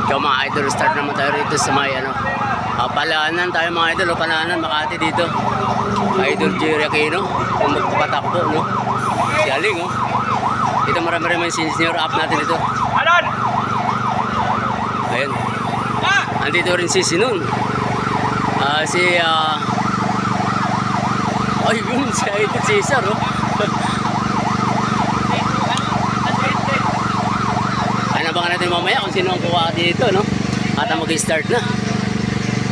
So mga idol, start naman tayo rito sa may Palaanan tayo mga idol, Palaanan, Makati dito. Idol Jerry Aquino, kung magpapatakbo, no? Si Aling, oh. Dito marami-rami senior up natin dito. Ayun. Andito rin si Sinon. Ay, yun, si Idol Cesar, oh. Abangan natin mamaya kung sino ang kuha dito, no? At mag-start na.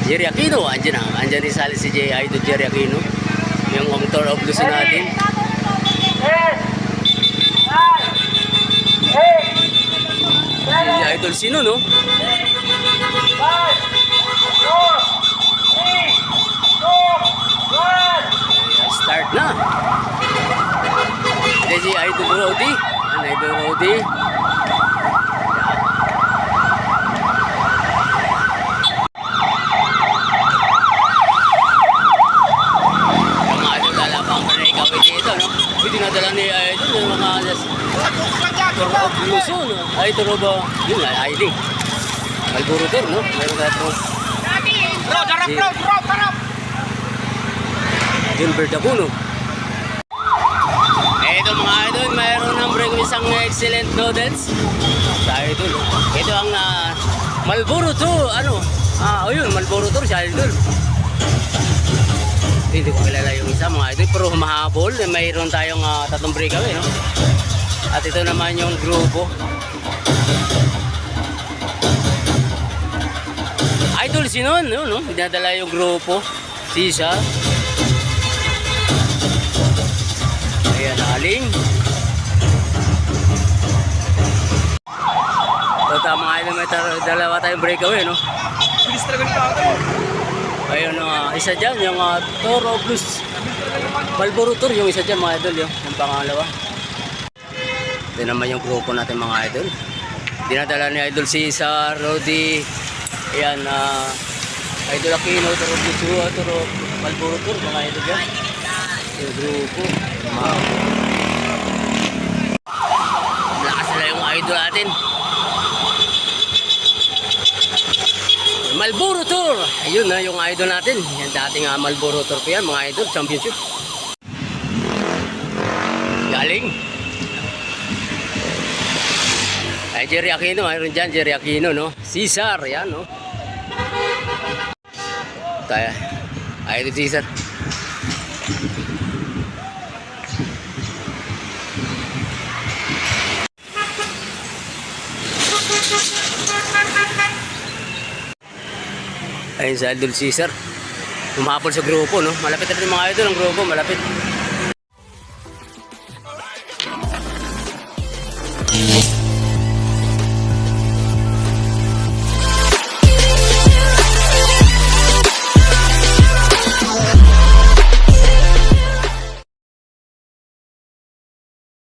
Jerry Aquino, andyan na. Andyan rin sali si Idol Jerry Aquino. Yung tour of Luzon natin. Si Idol Sino, no? Start na. Ito si Idol Rody. Idol Rody. Dinadala ni Idol yung mga tour of Luzon, ay tour of yun nga, ID Malboro no? Meron tayo Gilbert Acuno. Ito mga idol, mayroon ng break isang excellent noodles sa idol. Ito ang Malboro Tour, yun, Malboro Tour si Idol. Hindi ko kilala yung isa mga idol, pero humahabol. Mayroon tayong tatlong breakaway, no? At ito naman yung grupo. Idol Sinon, no? Dinadala yung grupo. Sisa. Ayan, Aling. Ito mga idol, may dalawa tayong breakaway, no? Bilis talaga nito ako. Ayun, isa dyan, yung Tour of Luzon Malboro Tour, yung isa dyan mga idol, yung pangalawa. Ito naman yung grupo natin mga idol. Dinadala ni Idol Cesar, Rody, ayan, Idol Aquino, Tour of Luzon, Tour of Malboro Tour, mga idol yan. Yung grupo, lakas nila yung idol natin. Malboro Tour. Ayun na yung idol natin. Yan dating Malboro Tour pa yan mga idol. Championship. Galing. Ay Jerry Aquino. Mayroon dyan Jerry Aquino, no? Cesar. Yan, no? Tayo. Idol Cesar. Ayun sa Idol Cesar. Humapol sa grupo, no? Malapit na rin mga idol ang grupo, malapit.